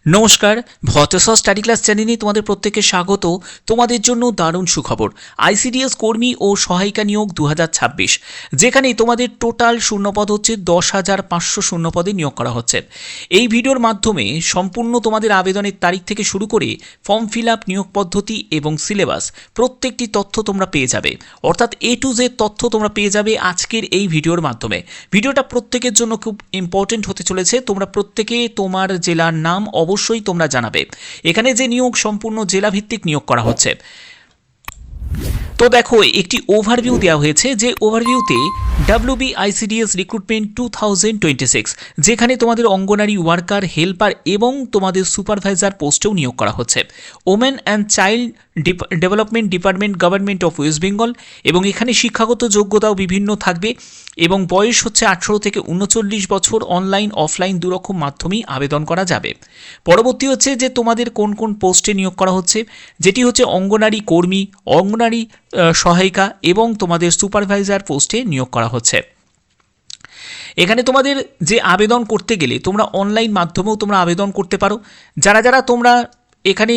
নমস্কার, ভট্টসহ study class চ্যানেলে তোমাদের প্রত্যেককে স্বাগত। তোমাদের জন্য দারুণ সুখবর, আইসিডিএস কর্মী ও সহায়িকা নিয়োগ 2026, যেখানে তোমাদের টোটাল শূন্যপদ হচ্ছে 10,500 শূন্যপদে নিয়োগ করা হচ্ছে। এই ভিডিওর মাধ্যমে সম্পূর্ণ তোমাদের আবেদনের তারিখ থেকে শুরু করে ফর্ম ফিল আপ, নিয়োগ পদ্ধতি এবং সিলেবাস প্রত্যেকটি তথ্য তোমরা পেয়ে যাবে, অর্থাৎ A to Z তথ্য তোমরা পেয়ে যাবে আজকের এই ভিডিওর মাধ্যমে। ভিডিওটা প্রত্যেকের জন্য খুব ইম্পর্টেন্ট হতে চলেছে। তোমরা প্রত্যেকে তোমার জেলার নাম অবশ্যই তোমরা জানাবে। এখানে যে নিয়োগ সম্পূর্ণ জেলা ভিত্তিক নিয়োগ করা হচ্ছে। তো দেখো, একটি ওভারভিউ দেওয়া হয়েছে, যে ওভারভিউতে WBICDS রিক্রুটমেন্ট 2026, যেখানে তোমাদের অঙ্গনারী ওয়ার্কার, হেল্পার এবং তোমাদের সুপারভাইজার পোস্টেও নিয়োগ করা হচ্ছে। Women and child development department, government of West Bengal. এবং এখানে শিক্ষাগত যোগ্যতাও বিভিন্ন থাকবে এবং বয়স হচ্ছে 18 থেকে 39 বছর। অনলাইন অফলাইন দুরকম মাধ্যমেই আবেদন করা যাবে। পরবর্তী হচ্ছে যে তোমাদের কোন কোন পোস্টে নিয়োগ করা হচ্ছে, যেটি হচ্ছে অঙ্গনারী কর্মী, অঙ্গনারী সহায়িকা এবং তোমাদের সুপারভাইজার পোস্টে নিয়োগ করা হচ্ছে। এখানে তোমাদের যে আবেদন করতে গেলে তোমরা অনলাইন মাধ্যমেও তোমরা আবেদন করতে পারো। যারা তোমরা এখানে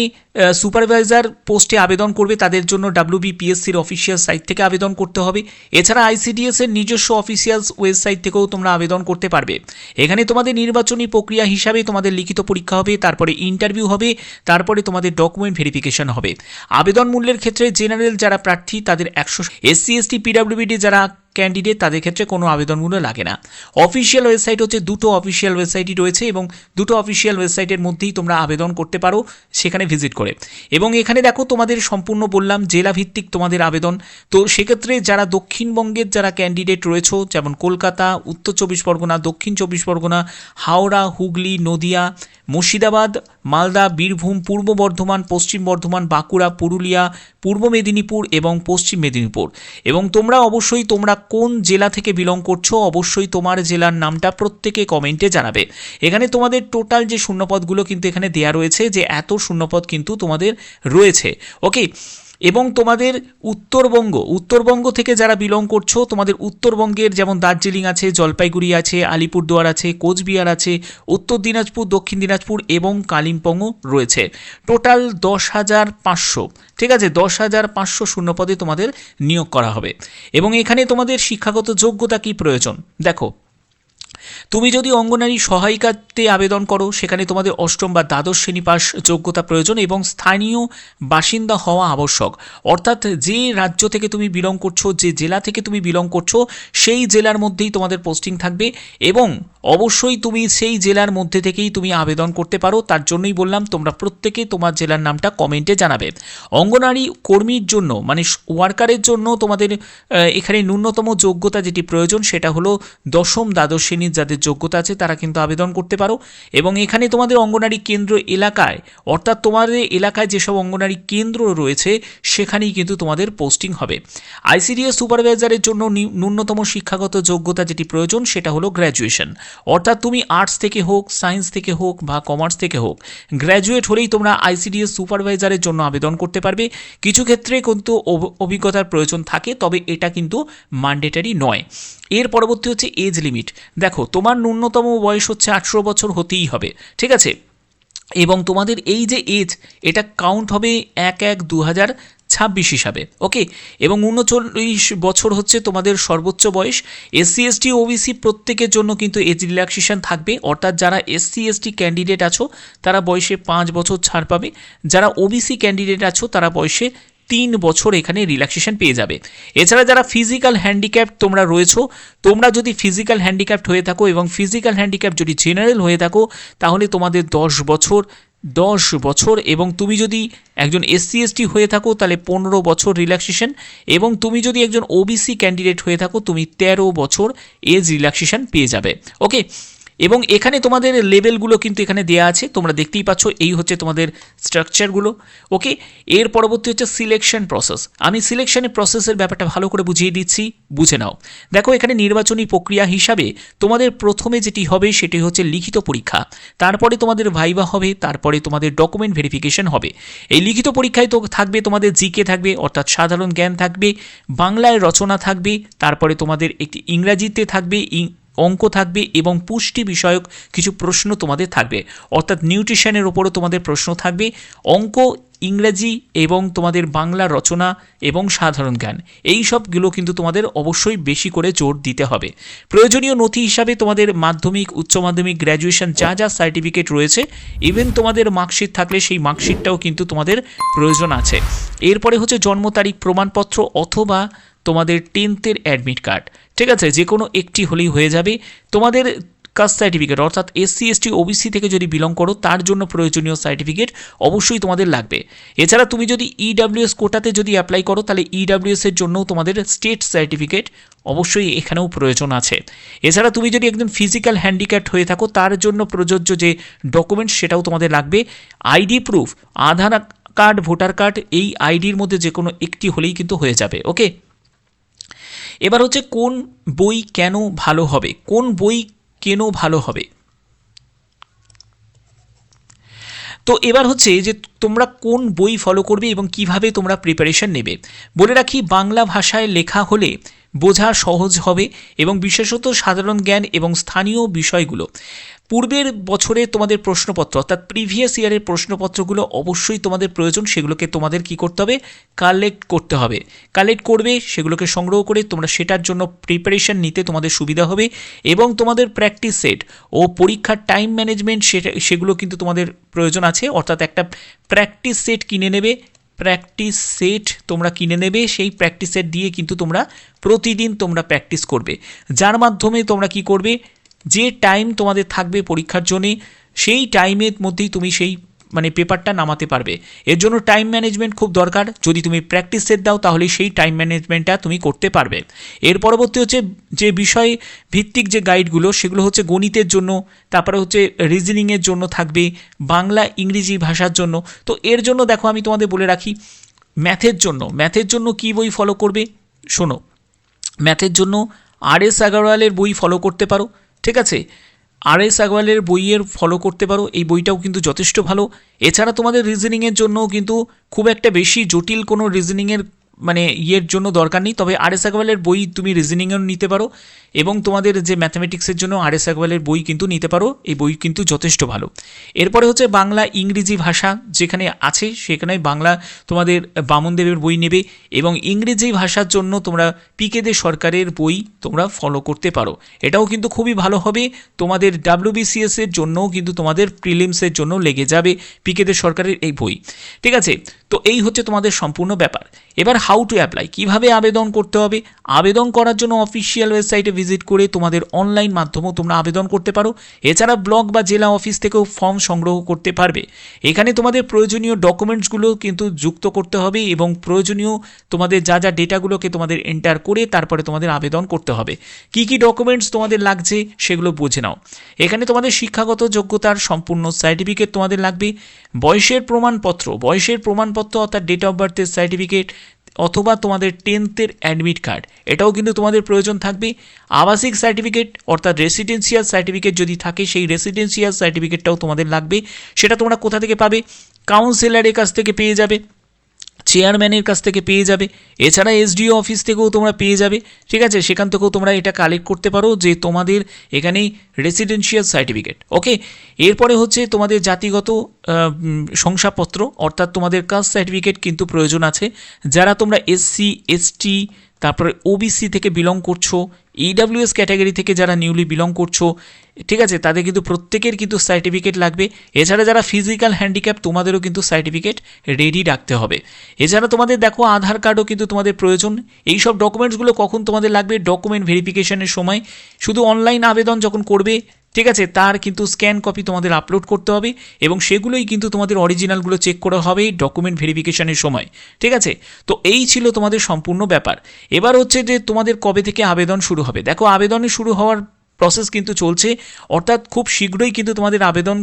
সুপারভাইজার পোস্টে আবেদন করবে তাদের জন্য WBPSCর অফিসিয়াল সাইট থেকে আবেদন করতে হবে। এছাড়া ICDS এর নিজস্ব অফিসিয়াল ওয়েবসাইট থেকেও তোমরা আবেদন করতে পারবে। এখানে তোমাদের নির্বাচনী প্রক্রিয়া হিসাবে তোমাদের লিখিত পরীক্ষা হবে, তারপরে ইন্টারভিউ হবে, তারপরে তোমাদের ডকুমেন্ট ভেরিফিকেশন হবে। আবেদন মূল্যের ক্ষেত্রে জেনারেল যারা প্রার্থী তাদের 100, SC ST PWD যারা ক্যান্ডিডেট তাদের ক্ষেত্রে কোনো আবেদন মূল্য লাগে না। অফিসিয়াল ওয়েবসাইট হচ্ছে দুটো অফিসিয়াল ওয়েবসাইটই রয়েছে এবং দুটো অফিসিয়াল ওয়েবসাইটের মধ্যেই তোমরা আবেদন করতে পারো সেখানে ভিজিট করে। এবং এখানে দেখো তোমাদের সম্পূর্ণ বললাম জেলা ভিত্তিক তোমাদের আবেদন। তো সেক্ষেত্রে যারা দক্ষিণবঙ্গের যারা ক্যান্ডিডেট রয়েছে, যেমন কলকাতা, উত্তর 24 পরগনা, দক্ষিণ 24 পরগনা, হাওড়া, হুগলি, নদিয়া, মুর্শিদাবাদ, মালদা, বীরভূম, পূর্ব বর্ধমান, পশ্চিম বর্ধমান, বাঁকুড়া, পুরুলিয়া, পূর্ব মেদিনীপুর এবং পশ্চিম মেদিনীপুর। এবং তোমরা অবশ্যই তোমরা কোন জেলা থেকে বিলং করছো অবশ্যই তোমার জেলার নামটা প্রত্যেকে কমেন্টে জানাবে। এখানে তোমাদের টোটাল যে শূন্যপদগুলো কিন্তু এখানে দেয়া রয়েছে, যে এত শূন্যপদ কিন্তু তোমাদের রয়েছে। ওকে, এবং তোমাদের উত্তরবঙ্গ থেকে যারা বিলং করছো, তোমাদের উত্তরবঙ্গের যেমন দার্জিলিং আছে, জলপাইগুড়ি আছে, আলিপুরদুয়ার আছে, কোচবিহার আছে, উত্তর দিনাজপুর, দক্ষিণ দিনাজপুর এবং কালিম্পংও রয়েছে। টোটাল 10,500, ঠিক আছে, 10,500 শূন্যপদে তোমাদের নিয়োগ করা হবে। এবং এখানে তোমাদের শিক্ষাগত যোগ্যতা কি প্রয়োজন দেখো। তুমি যদি অঙ্গনারী সহায়িকাতে আবেদন করো সেখানে তোমাদের অষ্টম বা দ্বাদশ শ্রেণী পাস যোগ্যতা প্রয়োজন এবং স্থানীয় বাসিন্দা হওয়া আবশ্যক। অর্থাৎ যে রাজ্য থেকে তুমি বিলং করছো, যে জেলা থেকে তুমি বিলং করছো সেই জেলার মধ্যেই তোমাদের পোস্টিং থাকবে এবং অবশ্যই তুমি সেই জেলার মধ্যে থেকেই তুমি আবেদন করতে পারো। তার জন্যই বললাম তোমরা প্রত্যেকে তোমার জেলার নামটা কমেন্টে জানাবে। অঙ্গনারী কর্মীর জন্য মানে ওয়ার্কারের জন্য তোমাদের এখানে ন্যূনতম যোগ্যতা যেটি প্রয়োজন সেটা হলো দশম দ্বাদশ শ্রেণীর যাদের যোগ্যতা আছে তারা কিন্তু আবেদন করতে পারো। এবং এখানে তোমাদের অঙ্গনারী কেন্দ্র এলাকায়, অর্থাৎ তোমাদের এলাকায় যেসব অঙ্গনারী কেন্দ্র রয়েছে সেখানেই কিন্তু তোমাদের পোস্টিং হবে। ICDS সুপারভাইজারের জন্য ন্যূনতম শিক্ষাগত যোগ্যতা যেটি প্রয়োজন সেটা হলো গ্র্যাজুয়েশন। অর্থাৎ তুমি আর্টস থেকে হোক, সায়েন্স থেকে হোক বা কমার্স থেকে হোক, গ্র্যাজুয়েট হলেই তোমরা ICDS সুপারভাইজারের জন্য আবেদন করতে পারবে। কিছু ক্ষেত্রে কিন্তু অভিজ্ঞতার প্রয়োজন থাকে, তবে এটা কিন্তু ম্যান্ডেটরি নয়। এর পরবর্তী হচ্ছে এজ লিমিট। দেখো, তোমার ন্যূনতম বয়স হচ্ছে 18 বছর হতেই হবে, ঠিক আছে। এবং তোমাদের এই যে এজ, এটা কাউন্ট হবে 1/1/2026 হিসাবে। ওকে, এবং 39 বছর হচ্ছে তোমাদের সর্বোচ্চ বয়স। SC ST OBC প্রত্যেকের জন্য কিন্তু এজ রিল্যাক্সেশন থাকবে। অর্থাৎ যারা SC ST ক্যান্ডিডেট আছো তারা বয়সে 5 বছর ছাড় পাবে, যারা OBC ক্যান্ডিডেট আছো তারা বয়সে 3 বছর এখানে রিল্যাক্সেশন পেয়ে যাবে। এছাড়া যারা ফিজিক্যাল হ্যান্ডিক্যাপ তোমরা রয়েছো, তোমরা যদি ফিজিক্যাল হ্যান্ডিক্যাপ্ট হয়ে থাকো এবং ফিজিক্যাল হ্যান্ডিক্যাপ যদি জেনারেল হয়ে থাকো তাহলে তোমাদের 10 বছর এবং তুমি যদি একজন SC ST হয়ে থাকো তাহলে 15 বছর রিল্যাক্সেশন এবং তুমি যদি একজন OBC ক্যান্ডিডেট হয়ে থাকো তুমি 13 বছর এজ রিল্যাক্সেশন পেয়ে যাবে। ওকে, এবং এখানে তোমাদের লেভেলগুলো কিন্তু এখানে দেওয়া আছে, তোমরা দেখতেই পাচ্ছ। এই হচ্ছে তোমাদের স্ট্রাকচারগুলো। ওকে, এর পরবর্তী হচ্ছে সিলেকশন প্রসেস। আমি সিলেকশনের প্রসেসের ব্যাপারটা ভালো করে বুঝিয়ে দিচ্ছি, বুঝে নাও। দেখো, এখানে নির্বাচনী প্রক্রিয়া হিসাবে তোমাদের প্রথমে যেটি হবে সেটি হচ্ছে লিখিত পরীক্ষা, তারপরে তোমাদের ভাইভা হবে, তারপরে তোমাদের ডকুমেন্ট ভেরিফিকেশন হবে। এই লিখিত পরীক্ষায় তো থাকবে তোমাদের জিকে থাকবে, অর্থাৎ সাধারণ জ্ঞান থাকবে, বাংলায় রচনা থাকবে, তারপরে তোমাদের একটি ইংরাজিতে থাকবে, অঙ্ক থাকবে এবং পুষ্টি বিষয়ক কিছু প্রশ্ন তোমাদের থাকবে, অর্থাৎ নিউট্রিশনের ওপরও তোমাদের প্রশ্ন থাকবে। অঙ্ক, ইংরেজি এবং তোমাদের বাংলা রচনা এবং সাধারণ জ্ঞান, এই সবগুলো কিন্তু তোমাদের অবশ্যই বেশি করে জোর দিতে হবে। প্রয়োজনীয় নথি হিসাবে তোমাদের মাধ্যমিক, উচ্চ মাধ্যমিক, গ্র্যাজুয়েশন যা যা সার্টিফিকেট রয়েছে, ইভেন তোমাদের মার্কশিট থাকলে সেই মার্কশিটটাও কিন্তু তোমাদের প্রয়োজন আছে। এরপরে হচ্ছে জন্ম তারিখ প্রমাণপত্র অথবা তোমাদের 10th অ্যাডমিট কার্ড, ঠিক আছে, যে কোনো একটি হলেই হয়ে যাবে। তোমাদের কাস্ট সার্টিফিকেট অর্থাৎ SC ST OBC থেকে যদি বিলং করো তার জন্য প্রয়োজনীয় সার্টিফিকেট অবশ্যই তোমাদের লাগবে। এছাড়া তুমি যদি EWS কোটাতে যদি অ্যাপ্লাই করো তাহলে EWS এর জন্যও তোমাদের স্টেট সার্টিফিকেট অবশ্যই এখানেও প্রয়োজন আছে। এছাড়া তুমি যদি একজন ফিজিক্যাল হ্যান্ডিক্যাপ্ট হয়ে থাকো তার জন্য প্রযোজ্য যে ডকুমেন্টস সেটাও তোমাদের লাগবে। আইডি প্রুফ, আধার কার্ড, ভোটার কার্ড, এই আইডির মধ্যে যে কোনো একটি হলেই কিন্তু হয়ে যাবে। ওকে, এবার হচ্ছে কোন বই কেন ভালো হবে, কোন বই কেন ভালো হবে। তো এবার হচ্ছে যে তোমরা কোন বই ফলো করবে এবং কিভাবে তোমরা প্রিপারেশন নেবে। বলে রাখি, বাংলা ভাষায় লেখা হলে বোঝা সহজ হবে এবং বিশেষত সাধারণ জ্ঞান এবং স্থানীয় বিষয়গুলো। পূর্বের বছরে তোমাদের প্রশ্নপত্র অর্থাৎ প্রিভিয়াস ইয়ারের প্রশ্নপত্রগুলো অবশ্যই তোমাদের প্রয়োজন, সেগুলোকে তোমাদের কি করতে হবে, কালেক্ট করতে হবে। কালেক্ট করবে, সেগুলোকে সংগ্রহ করে তোমরা সেটার জন্য প্রিপারেশন নিতে তোমাদের সুবিধা হবে। এবং তোমাদের প্র্যাকটিস সেট ও পরীক্ষার টাইম ম্যানেজমেন্ট সেগুলো কিন্তু তোমাদের প্রয়োজন আছে, অর্থাৎ একটা প্র্যাকটিস সেট কিনে নেবে। প্র্যাকটিস সেট তোমরা কিনে নেবে, সেই প্র্যাকটিস সেট দিয়ে কিন্তু তোমরা প্রতিদিন তোমরা প্র্যাকটিস করবে, যার মাধ্যমে তোমরা কি করবে, যে টাইম তোমাদের থাকবে পরীক্ষার জন্যে সেই টাইমের মধ্যেই তুমি সেই পেপারটা নামাতে পারবে। এর জন্য টাইম ম্যানেজমেন্ট খুব দরকার। যদি তুমি প্র্যাকটিস সেট দাও তাহলে সেই টাইম ম্যানেজমেন্টটা তুমি করতে পারবে। এর পরবর্তী হচ্ছে যে বিষয় ভিত্তিক যে গাইডগুলো, সেগুলো হচ্ছে গণিতের জন্য, তারপরে হচ্ছে রিজনিংয়ের জন্য থাকবে, বাংলা ইংরেজি ভাষার জন্য। তো এর জন্য দেখো আমি তোমাদের বলে রাখি, ম্যাথের জন্য কী বই ফলো করবে, শোনো, ম্যাথের জন্য RS আগরওয়ালের বই ফলো করতে পারো, ঠিক আছে, RS আগরওয়ালের বইয়ের ফলো করতে পারো, এই বইটাও কিন্তু যথেষ্ট ভালো। এছাড়া তোমাদের রিজনিংয়ের জন্য কিন্তু খুব একটা বেশি জটিল কোনো রিজনিংয়ের ইয়ের জন্য দরকার নেই, তবে RS আগরওয়ালের বই তুমি রিজনিংয়েও নিতে পারো এবং তোমাদের যে ম্যাথামেটিক্সের জন্য RS আগরওয়ালের বই কিন্তু নিতে পারো, এই বই কিন্তু যথেষ্ট ভালো। এরপরে হচ্ছে বাংলা ইংরেজি ভাষা যেখানে আছে সেখানে বাংলা তোমাদের বামনদেবের বই নেবে এবং ইংরেজি ভাষার জন্য তোমরা PK দে সরকারের বই তোমরা ফলো করতে পারো, এটাও কিন্তু খুবই ভালো হবে। তোমাদের WBCS এর জন্যও কিন্তু তোমাদের প্রিলিমসের জন্য লেগে যাবে PK দে সরকারের এই বই, ঠিক আছে। তো এই হচ্ছে তোমাদের সম্পূর্ণ ব্যাপার। এবার হাউ টু অ্যাপ্লাই, কীভাবে আবেদন করতে হবে। আবেদন করার জন্য অফিসিয়াল ওয়েবসাইটে ভিজিট করে তোমাদের অনলাইন মাধ্যমেও তোমরা আবেদন করতে পারো। এছাড়া ব্লক বা জেলা অফিস থেকেও ফর্ম সংগ্রহ করতে পারবে। এখানে তোমাদের প্রয়োজনীয় ডকুমেন্টসগুলো কিন্তু যুক্ত করতে হবে এবং প্রয়োজনীয় তোমাদের যা যা ডেটাগুলোকে তোমাদের এন্টার করে তারপরে তোমাদের আবেদন করতে হবে। কি কি ডকুমেন্টস তোমাদের লাগছে সেগুলো বুঝে নাও। এখানে তোমাদের শিক্ষাগত যোগ্যতার সম্পূর্ণ সার্টিফিকেট তোমাদের লাগবে, বয়সের প্রমাণপত্র অর্থাৎ ডেট অফ বার্থের সার্টিফিকেট অথবা তোমাদের 10th অ্যাডমিট কার্ড, এটাও কিন্তু তোমাদের প্রয়োজন থাকবে। আবাসিক সার্টিফিকেট অর্থাৎ রেসিডেন্সিয়াল সার্টিফিকেট যদি থাকে সেই রেসিডেন্সিয়াল সার্টিফিকেটটাও তোমাদের লাগবে। সেটা তোমরা কোথা থেকে পাবে, কাউন্সিলরের কাছ থেকে পেয়ে যাবে, চেয়ারম্যানের কাছ থেকে পেয়ে যাবে, এছাড়া SDO অফিস থেকেও তোমরা পেয়ে যাবে, ঠিক আছে, সেখান থেকেও তোমরা এটা কালেক্ট করতে পারো যে তোমাদের এখানে রেসিডেন্সিয়াল সার্টিফিকেট। ওকে, এরপরে হচ্ছে তোমাদের জাতিগত শংসাপত্র অর্থাৎ তোমাদের কাস্ট সার্টিফিকেট কিন্তু প্রয়োজন আছে। যারা তোমরা SC ST তারপরে OBC থেকে বিলং করছো, EWS ক্যাটাগরি থেকে যারা নিউলি বিলং করছো, ঠিক আছে, তাদের কিন্তু প্রত্যেকের কিন্তু সার্টিফিকেট লাগবে। এছাড়া যারা ফিজিক্যাল হ্যান্ডিক্যাপ তোমাদেরও কিন্তু সার্টিফিকেট রেডি রাখতে হবে। এছাড়া তোমাদের দেখো আধার কার্ডও কিন্তু তোমাদের প্রয়োজন। এই সব ডকুমেন্টসগুলো কখন তোমাদের লাগবে, ডকুমেন্ট ভেরিফিকেশনের সময়। শুধু অনলাইন আবেদন যখন করবে, ঠিক আছে, তার কিন্তু স্ক্যান কপি তোমাদের আপলোড করতে হবে এবং সেগুলোই কিন্তু তোমাদের অরিজিনালগুলো চেক করা হবে ডকুমেন্ট ভেরিফিকেশনের সময়, ঠিক আছে। তো এই ছিল তোমাদের সম্পূর্ণ ব্যাপার। এবার হচ্ছে যে তোমাদের কবে থেকে আবেদন শুরু হবে। দেখো আবেদনে শুরু হওয়ার প্রসেস কিন্তু চলছে, অর্থাৎ খুব শীঘ্রই কিন্তু তোমাদের আবেদন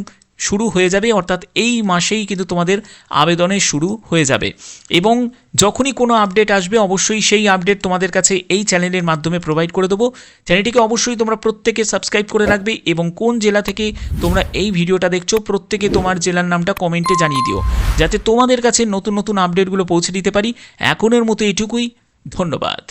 শুরু হয়ে যাবে, অর্থাৎ এই মাসেই কিন্তু তোমাদের আবেদনের শুরু হয়ে যাবে এবং যখনই কোনো আপডেট আসবে অবশ্যই সেই আপডেট তোমাদের কাছে এই চ্যানেলের মাধ্যমে প্রোভাইড করে দেবো। চ্যানেলটিকে অবশ্যই তোমরা প্রত্যেকে সাবস্ক্রাইব করে রাখবে এবং কোন জেলা থেকে তোমরা এই ভিডিওটা দেখছো প্রত্যেকে তোমার জেলার নামটা কমেন্টে জানিয়ে দিও, যাতে তোমাদের কাছে নতুন নতুন আপডেটগুলো পৌঁছে দিতে পারি। এখনের মতো এটুকুই, ধন্যবাদ।